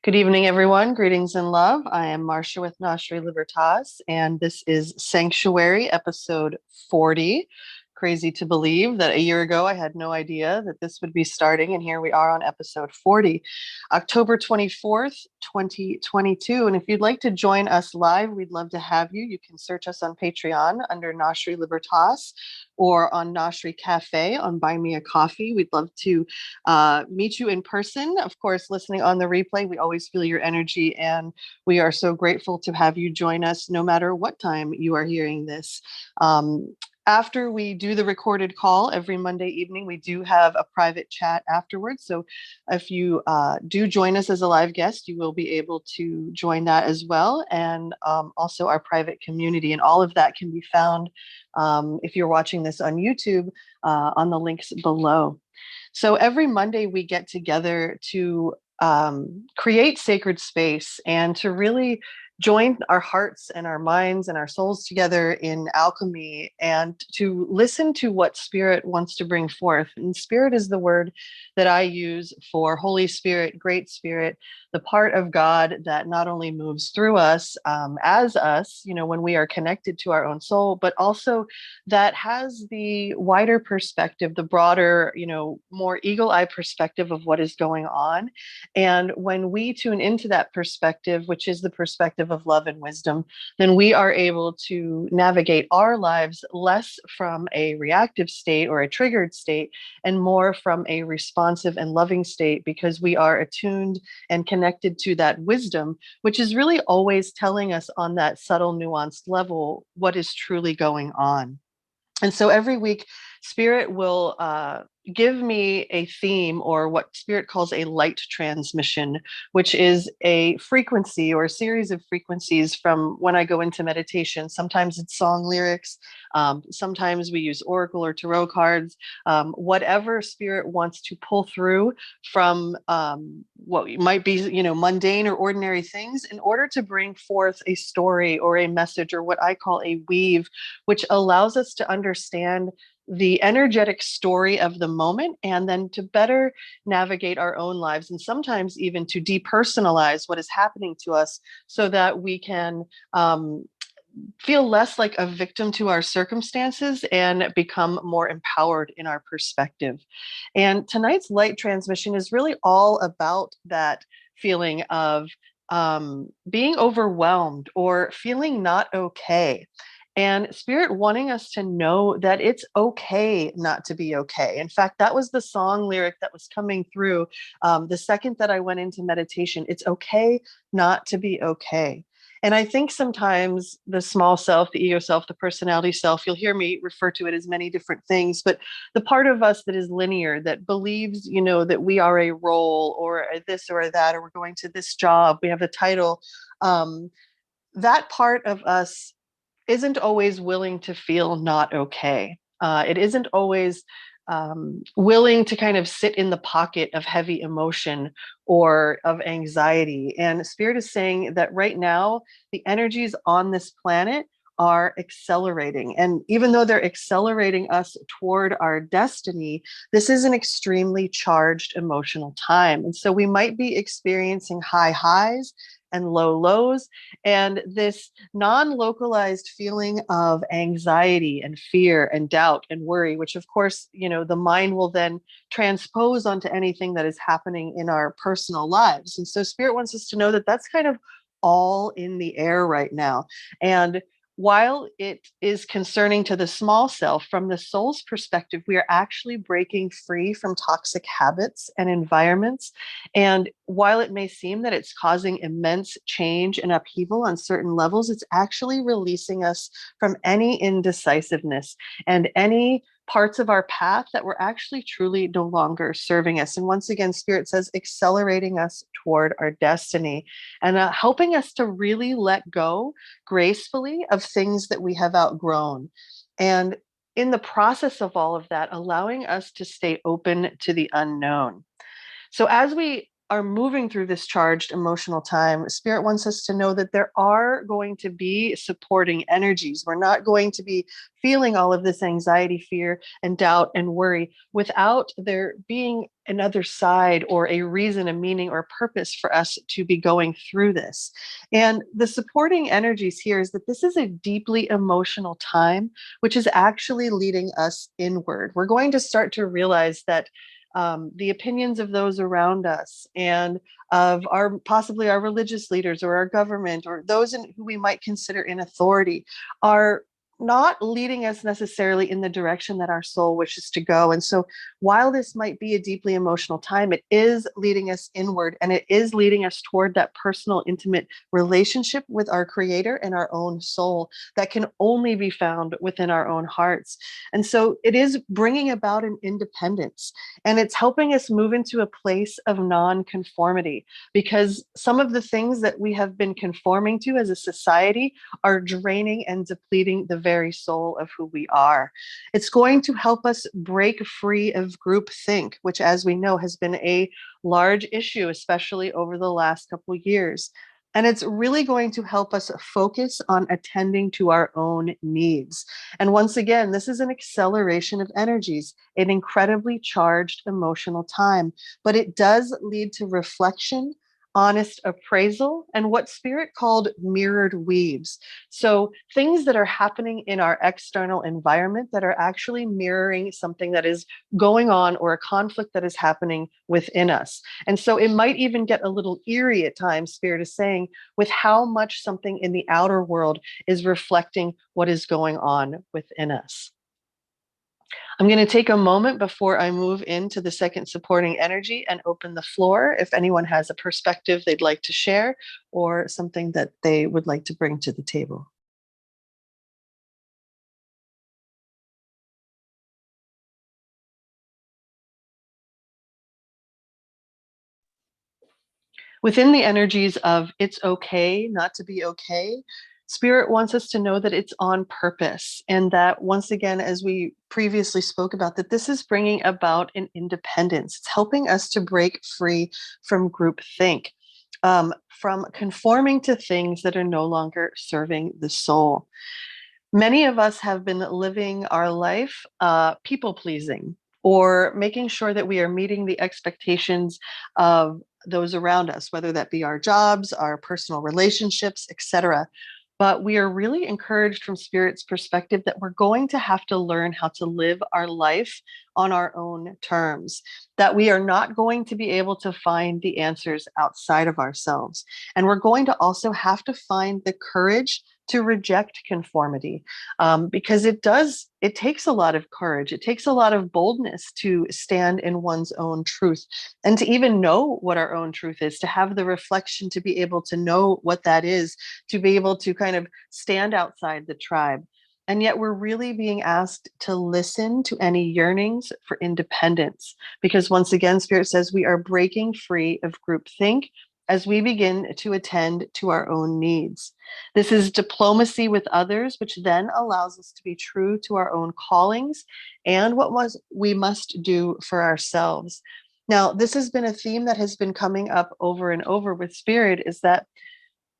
Good evening, everyone. Greetings and love. I am Marcia with Gnoshery Libertas, and this is Sanctuary, episode 40. Crazy to believe that a year ago I had no idea that this would be starting, and here we are on episode 40, October 24th, 2022. And if you'd like to join us live, we'd love to have you. You can search us on Patreon under Gnoshery Libertas or on Gnoshery Cafe on Buy Me a Coffee. We'd love to meet you in person. Of course, listening on the replay, we always feel your energy, and we are so grateful to have you join us no matter what time you are hearing this. After we do the recorded call every Monday evening, we do have a private chat afterwards. So if you do join us as a live guest, you will be able to join that as well. And also our private community. And all of that can be found if you're watching this on YouTube on the links below. So every Monday we get together to create sacred space and to really join our hearts and our minds and our souls together in alchemy and to listen to what Spirit wants to bring forth. And Spirit is the word that I use for Holy Spirit, Great Spirit, the part of God that not only moves through us as us, when we are connected to our own soul, but also that has the wider perspective, the broader, more eagle eye perspective of what is going on. And when we tune into that perspective, which is the perspective of love and wisdom, then we are able to navigate our lives less from a reactive state or a triggered state and more from a responsive and loving state, because we are attuned and connected to that wisdom, which is really always telling us on that subtle, nuanced level what is truly going on. And so every week, Spirit will give me a theme, or what Spirit calls a light transmission, which is a frequency or a series of frequencies from when I go into meditation. Sometimes it's song lyrics. Sometimes we use oracle or tarot cards. Whatever Spirit wants to pull through from what might be, mundane or ordinary things in order to bring forth a story or a message, or what I call a weave, which allows us to understand the energetic story of the moment, and then to better navigate our own lives, and sometimes even to depersonalize what is happening to us so that we can feel less like a victim to our circumstances and become more empowered in our perspective. And tonight's light transmission is really all about that feeling of being overwhelmed or feeling not okay. And Spirit wanting us to know that it's okay not to be okay. In fact, that was the song lyric that was coming through the second that I went into meditation. It's okay not to be okay. And I think sometimes the small self, the ego self, the personality self, you'll hear me refer to it as many different things, but the part of us that is linear, that believes, that we are a role or a this or a that, or we're going to this job, we have a title, that part of us isn't always willing to feel not okay. It isn't always willing to kind of sit in the pocket of heavy emotion or of anxiety. And Spirit is saying that right now, the energies on this planet are accelerating. And even though they're accelerating us toward our destiny, this is an extremely charged emotional time. And so we might be experiencing high highs and low lows, and this non-localized feeling of anxiety and fear and doubt and worry, which of course, the mind will then transpose onto anything that is happening in our personal lives. And so Spirit wants us to know that that's kind of all in the air right now. And while it is concerning to the small self, from the soul's perspective, we are actually breaking free from toxic habits and environments. And while it may seem that it's causing immense change and upheaval on certain levels, it's actually releasing us from any indecisiveness and any parts of our path that were actually truly no longer serving us. And once again, Spirit says accelerating us toward our destiny and helping us to really let go gracefully of things that we have outgrown. And in the process of all of that, allowing us to stay open to the unknown. So as we are moving through this charged emotional time, Spirit wants us to know that there are going to be supporting energies. We're not going to be feeling all of this anxiety, fear, and doubt and worry without there being another side or a reason, a meaning, or purpose for us to be going through this. And the supporting energies here is that this is a deeply emotional time, which is actually leading us inward. We're going to start to realize that the opinions of those around us and of our possibly our religious leaders or our government or those who we might consider in authority are not leading us necessarily in the direction that our soul wishes to go. And so while this might be a deeply emotional time, it is leading us inward, and it is leading us toward that personal, intimate relationship with our creator and our own soul that can only be found within our own hearts. And so it is bringing about an independence, and it's helping us move into a place of non-conformity, because some of the things that we have been conforming to as a society are draining and depleting the very soul of who we are. It's going to help us break free of groupthink, which, as we know, has been a large issue, especially over the last couple of years. And it's really going to help us focus on attending to our own needs. And once again, this is an acceleration of energies, an incredibly charged emotional time, but it does lead to reflection, honest appraisal, and what Spirit called mirrored weaves. So things that are happening in our external environment that are actually mirroring something that is going on or a conflict that is happening within us. And so it might even get a little eerie at times, Spirit is saying, with how much something in the outer world is reflecting what is going on within us. I'm going to take a moment before I move into the second supporting energy and open the floor if anyone has a perspective they'd like to share or something that they would like to bring to the table. Within the energies of it's okay not to be okay, Spirit wants us to know that it's on purpose. And that, once again, as we previously spoke about, that this is bringing about an independence. It's helping us to break free from groupthink, from conforming to things that are no longer serving the soul. Many of us have been living our life people pleasing, or making sure that we are meeting the expectations of those around us, whether that be our jobs, our personal relationships, etc. But we are really encouraged from Spirit's perspective that we're going to have to learn how to live our life on our own terms, that we are not going to be able to find the answers outside of ourselves. And we're going to also have to find the courage to reject conformity, because it takes a lot of courage. It takes a lot of boldness to stand in one's own truth and to even know what our own truth is, to have the reflection, to be able to know what that is, to be able to kind of stand outside the tribe. And yet we're really being asked to listen to any yearnings for independence, because once again, Spirit says we are breaking free of groupthink as we begin to attend to our own needs. This is diplomacy with others, which then allows us to be true to our own callings and we must do for ourselves. Now, this has been a theme that has been coming up over and over with Spirit, is that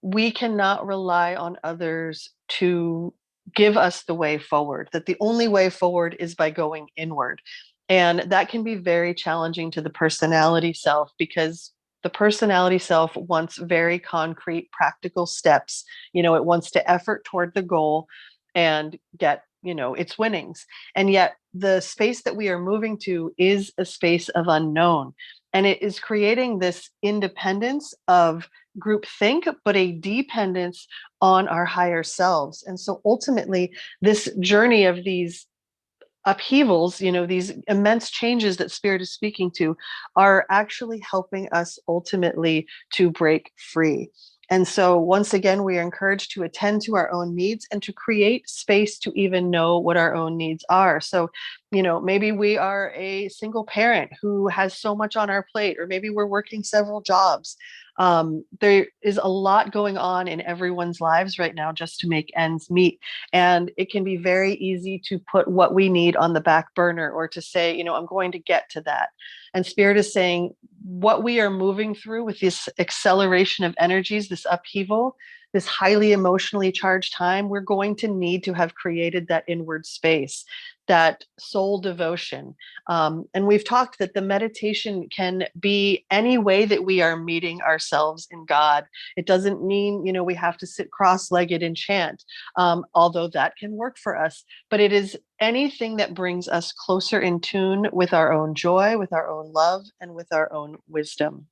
we cannot rely on others to give us the way forward, that the only way forward is by going inward. And that can be very challenging to the personality self, because the personality self wants very concrete, practical steps. It wants to effort toward the goal and get, its winnings. And yet the space that we are moving to is a space of unknown. And it is creating this independence of groupthink, but a dependence on our higher selves. And so ultimately, this journey of these upheavals, these immense changes that Spirit is speaking to, are actually helping us ultimately to break free. And so once again, we are encouraged to attend to our own needs and to create space to even know what our own needs are. So, maybe we are a single parent who has so much on our plate, or maybe we're working several jobs. There is a lot going on in everyone's lives right now just to make ends meet. And it can be very easy to put what we need on the back burner, or to say, I'm going to get to that. And Spirit is saying, what we are moving through with this acceleration of energies, this upheaval, this highly emotionally charged time, we're going to need to have created that inward space, that soul devotion. And we've talked that the meditation can be any way that we are meeting ourselves in God. It doesn't mean, we have to sit cross-legged and chant, although that can work for us. But it is anything that brings us closer in tune with our own joy, with our own love, and with our own wisdom.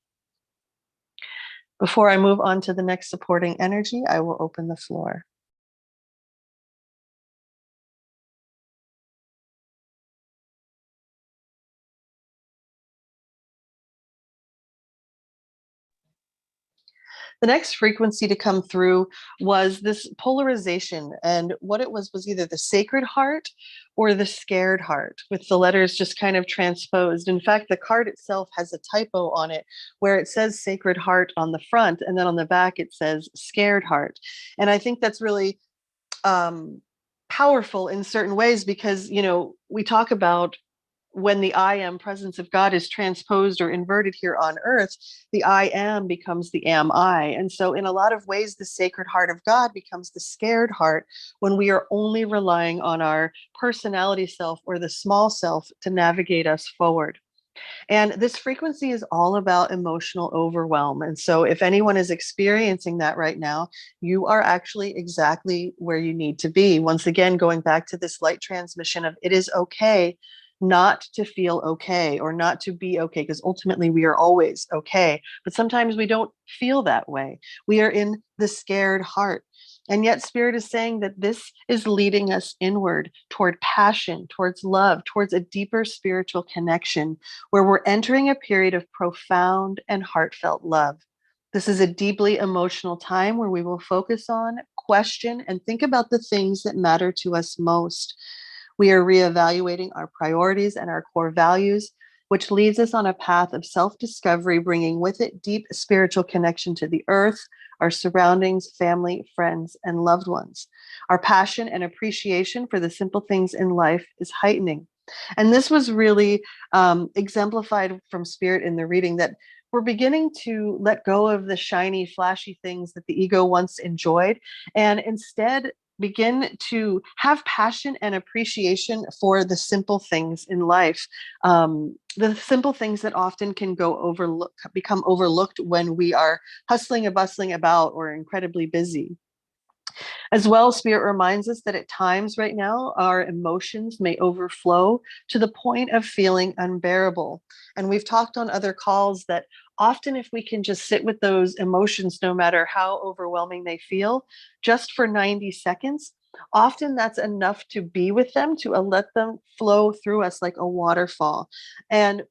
Before I move on to the next supporting energy, I will open the floor. The next frequency to come through was this polarization. And what it was either the sacred heart or the scared heart, with the letters just kind of transposed. In fact, the card itself has a typo on it where it says sacred heart on the front, and then on the back it says scared heart. And I think that's really powerful in certain ways because, we talk about when the I am presence of God is transposed or inverted here on earth, the I am becomes the am I. And so, in a lot of ways, the sacred heart of God becomes the scared heart when we are only relying on our personality self or the small self to navigate us forward. And this frequency is all about emotional overwhelm. And so, if anyone is experiencing that right now, you are actually exactly where you need to be. Once again, going back to this light transmission of it is okay not to feel okay or not to be okay, because ultimately we are always okay. But sometimes we don't feel that way. We are in the scared heart. And yet, Spirit is saying that this is leading us inward toward passion, towards love, towards a deeper spiritual connection where we're entering a period of profound and heartfelt love. This is a deeply emotional time where we will focus on, question, and think about the things that matter to us most. We are reevaluating our priorities and our core values, which leads us on a path of self discovery, bringing with it deep spiritual connection to the earth, our surroundings, family, friends, and loved ones. Our passion and appreciation for the simple things in life is heightening. And this was really exemplified from Spirit in the reading that we're beginning to let go of the shiny, flashy things that the ego once enjoyed and instead begin to have passion and appreciation for the simple things in life. The simple things that often can become overlooked when we are hustling and bustling about or incredibly busy. As well, Spirit reminds us that at times right now, our emotions may overflow to the point of feeling unbearable. And we've talked on other calls that often, if we can just sit with those emotions, no matter how overwhelming they feel, just for 90 seconds, often that's enough to be with them, to let them flow through us like a waterfall. And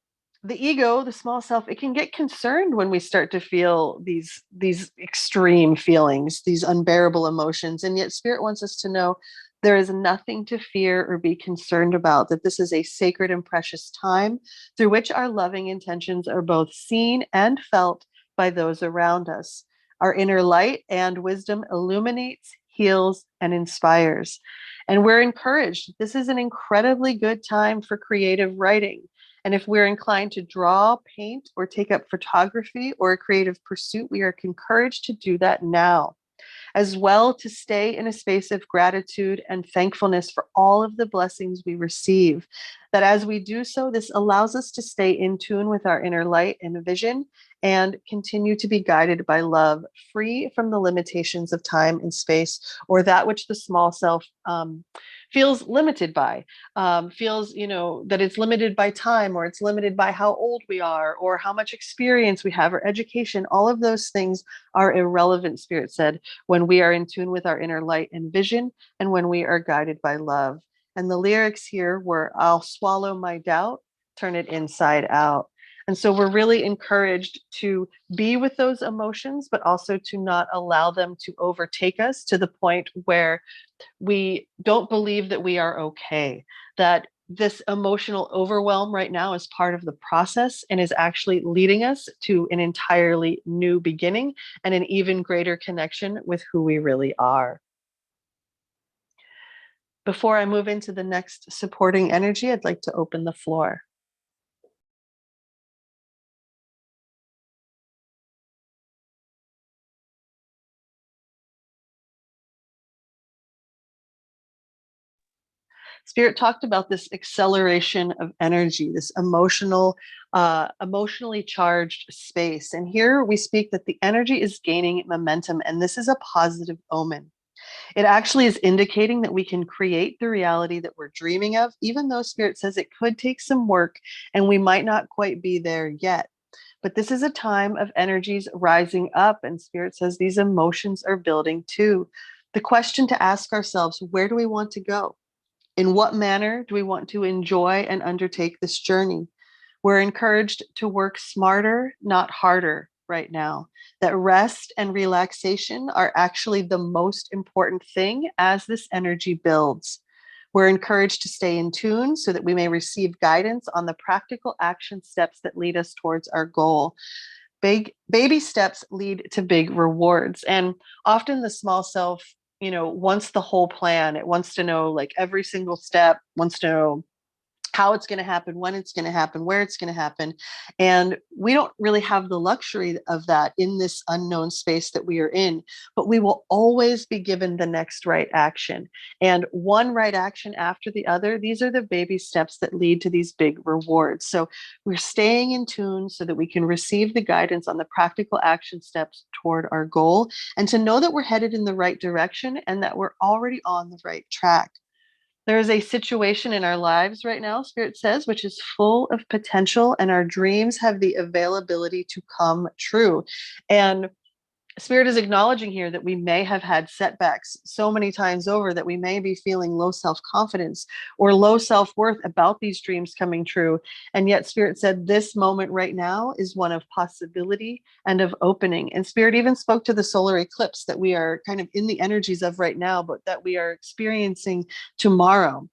the ego, the small self, it can get concerned when we start to feel these extreme feelings, these unbearable emotions. And yet Spirit wants us to know there is nothing to fear or be concerned about, that this is a sacred and precious time through which our loving intentions are both seen and felt by those around us. Our inner light and wisdom illuminates, heals, and inspires. And we're encouraged. This is an incredibly good time for creative writing. And if we're inclined to draw, paint, or take up photography or a creative pursuit, we are encouraged to do that now. As well, to stay in a space of gratitude and thankfulness for all of the blessings we receive. That as we do so, this allows us to stay in tune with our inner light and vision and continue to be guided by love, free from the limitations of time and space, or that which the small self feels limited by, feels, that it's limited by time, or it's limited by how old we are, or how much experience we have, or education. All of those things are irrelevant, Spirit said, when we are in tune with our inner light and vision, and when we are guided by love. And the lyrics here were, I'll swallow my doubt, turn it inside out. And so we're really encouraged to be with those emotions, but also to not allow them to overtake us to the point where we don't believe that we are okay, that this emotional overwhelm right now is part of the process and is actually leading us to an entirely new beginning and an even greater connection with who we really are. Before I move into the next supporting energy, I'd like to open the floor. Spirit talked about this acceleration of energy, this emotionally charged space. And here we speak that the energy is gaining momentum, and this is a positive omen. It actually is indicating that we can create the reality that we're dreaming of, even though Spirit says it could take some work and we might not quite be there yet. But this is a time of energies rising up, and Spirit says these emotions are building too. The question to ask ourselves: where do we want to go? In what manner do we want to enjoy and undertake this journey? We're encouraged to work smarter, not harder right now. That rest and relaxation are actually the most important thing as this energy builds. We're encouraged to stay in tune so that we may receive guidance on the practical action steps that lead us towards our goal. Big baby steps lead to big rewards. And often the small self, wants the whole plan. It wants to know like every single step, wants to know how it's going to happen, when it's going to happen, where it's going to happen. And we don't really have the luxury of that in this unknown space that we are in, but we will always be given the next right action. And one right action after the other, these are the baby steps that lead to these big rewards. So we're staying in tune so that we can receive the guidance on the practical action steps toward our goal, and to know that we're headed in the right direction and that we're already on the right track. There is a situation in our lives right now, Spirit says, which is full of potential, and our dreams have the availability to come true. And Spirit is acknowledging here that we may have had setbacks so many times over that we may be feeling low self-confidence or low self-worth about these dreams coming true. And yet Spirit said this moment right now is one of possibility and of opening. And Spirit even spoke to the solar eclipse that we are kind of in the energies of right now, but that we are experiencing tomorrow.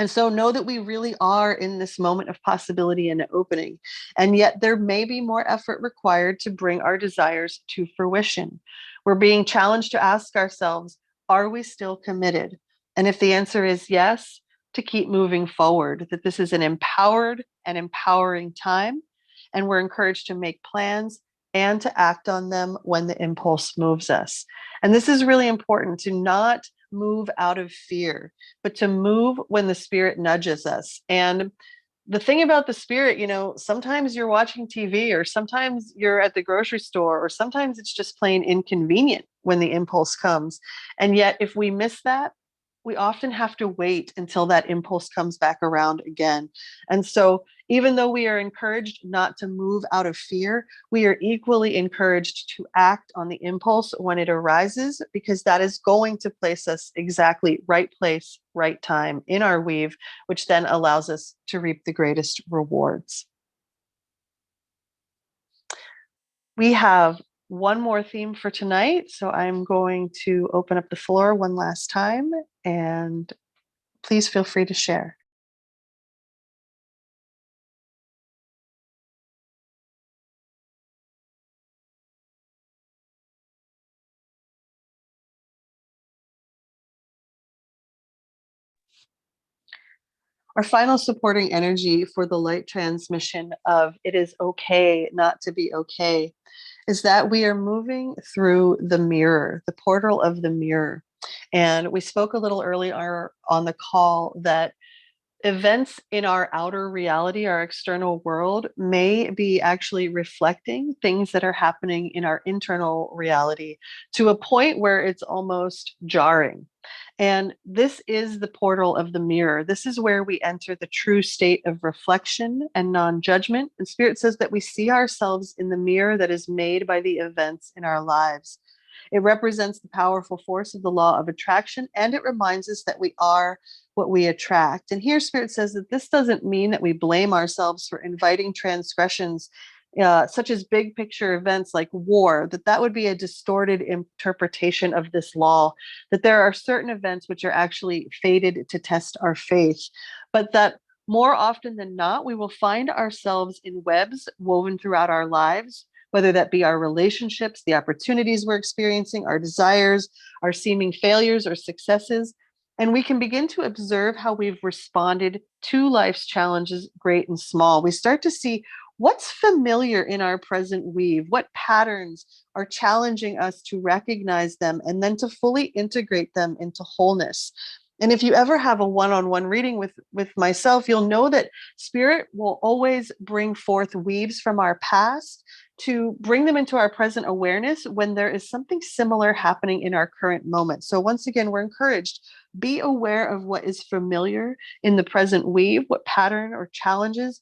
And so know that we really are in this moment of possibility and opening. And yet there may be more effort required to bring our desires to fruition. We're being challenged to ask ourselves, are we still committed? And if the answer is yes, to keep moving forward, that this is an empowered and empowering time. And we're encouraged to make plans and to act on them when the impulse moves us. And this is really important, to not move out of fear, but to move when the Spirit nudges us. And the thing about the Spirit, sometimes you're watching TV, or sometimes you're at the grocery store, or sometimes it's just plain inconvenient when the impulse comes. And yet, if we miss that, we often have to wait until that impulse comes back around again. And so, even though we are encouraged not to move out of fear, we are equally encouraged to act on the impulse when it arises, because that is going to place us exactly right place, right time in our weave, which then allows us to reap the greatest rewards. We have one more theme for tonight, so I'm going to open up the floor one last time, and please feel free to share. Our final supporting energy for the light transmission of "it is okay not to be okay" is that we are moving through the mirror, the portal of the mirror. And we spoke a little earlier on the call that events in our outer reality, our external world, may be actually reflecting things that are happening in our internal reality, to a point where it's almost jarring. And this is the portal of the mirror. This is where we enter the true state of reflection and non judgment. And Spirit says that we see ourselves in the mirror that is made by the events in our lives. It represents the powerful force of the law of attraction, and it reminds us that we are what we attract. And here, Spirit says that this doesn't mean that we blame ourselves for inviting transgressions, such as big picture events like war, that would be a distorted interpretation of this law, that there are certain events which are actually fated to test our faith, but that more often than not, we will find ourselves in webs woven throughout our lives, whether that be our relationships, the opportunities we're experiencing, our desires, our seeming failures or successes. And we can begin to observe how we've responded to life's challenges, great and small. We start to see what's familiar in our present weave, what patterns are challenging us to recognize them and then to fully integrate them into wholeness. And if you ever have a one-on-one reading with myself, you'll know that spirit will always bring forth weaves from our past to bring them into our present awareness when there is something similar happening in our current moment. So once again, we're encouraged, be aware of what is familiar in the present weave, what pattern or challenges,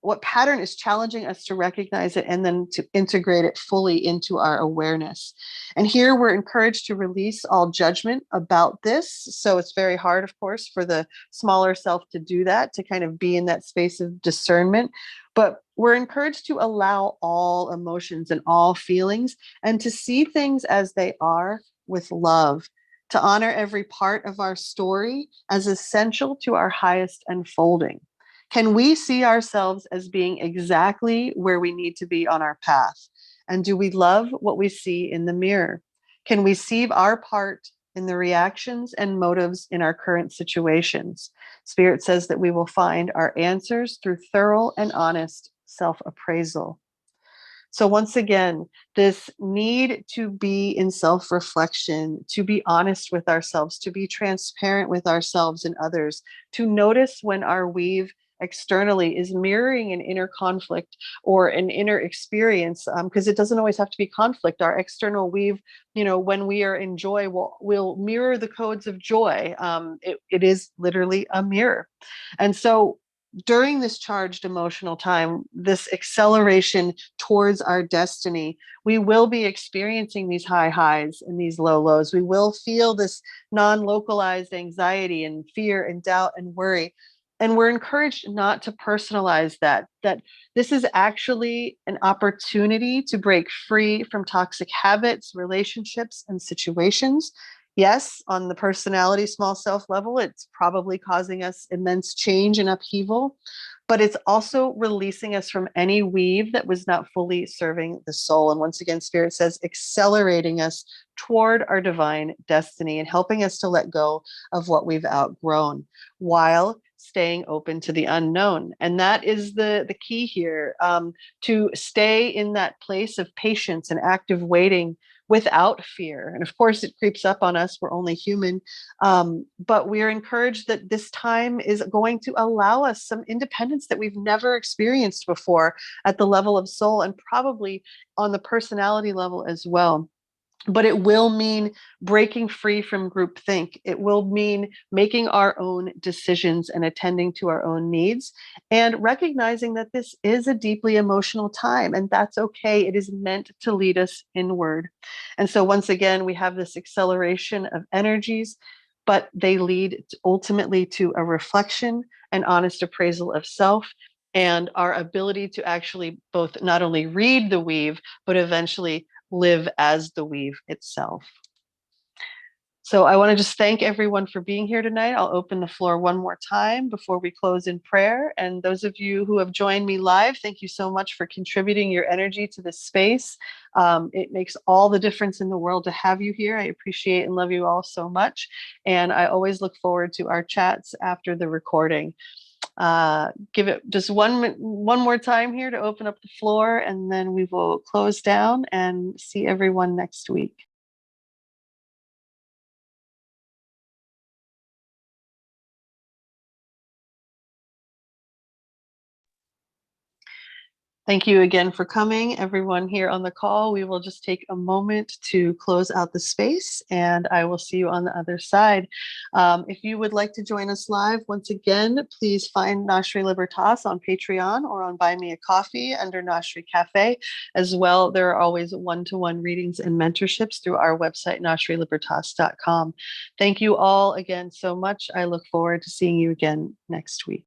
what pattern is challenging us to recognize it and then to integrate it fully into our awareness. And here we're encouraged to release all judgment about this. So it's very hard, of course, for the smaller self to do that, to kind of be in that space of discernment. But we're encouraged to allow all emotions and all feelings and to see things as they are with love, to honor every part of our story as essential to our highest unfolding. Can we see ourselves as being exactly where we need to be on our path? And do we love what we see in the mirror? Can we see our part in the reactions and motives in our current situations? Spirit says that we will find our answers through thorough and honest self-appraisal. So once again, this need to be in self-reflection, to be honest with ourselves, to be transparent with ourselves and others, to notice when our weave externally is mirroring an inner conflict or an inner experience, because it doesn't always have to be conflict. Our external weave, when we are in joy, will mirror the codes of joy. It is literally a mirror. And so during this charged emotional time, this acceleration towards our destiny, we will be experiencing these high highs and these low lows. We will feel this non-localized anxiety and fear and doubt and worry. And we're encouraged not to personalize that this is actually an opportunity to break free from toxic habits, relationships, and situations. Yes, on the personality, small self level, it's probably causing us immense change and upheaval, but it's also releasing us from any weave that was not fully serving the soul. And once again, Spirit says, accelerating us toward our divine destiny and helping us to let go of what we've outgrown while staying open to the unknown. And that is the key here, to stay in that place of patience and active waiting without fear. And of course, it creeps up on us. We're only human. But we are encouraged that this time is going to allow us some independence that we've never experienced before at the level of soul and probably on the personality level as well. But it will mean breaking free from groupthink. It will mean making our own decisions and attending to our own needs and recognizing that this is a deeply emotional time and that's okay. It is meant to lead us inward. And so once again, we have this acceleration of energies, but they lead ultimately to a reflection, an honest appraisal of self, and our ability to actually both not only read the weave, but eventually live as the weave itself. So I want to just thank everyone for being here tonight. I'll open the floor one more time before we close in prayer. And those of you who have joined me live, thank you so much for contributing your energy to this space. It makes all the difference in the world to have you here. I appreciate and love you all so much. And I always look forward to our chats after the recording. Give it just one more time here to open up the floor, and then we will close down and see everyone next week. Thank you again for coming, everyone here on the call. We will just take a moment to close out the space, and I will see you on the other side. If you would like to join us live, once again, please find Gnoshery Libertas on Patreon or on Buy Me a Coffee under Gnoshery Cafe. As well, there are always one-to-one readings and mentorships through our website, gnosherylibertas.com. Thank you all again so much. I look forward to seeing you again next week.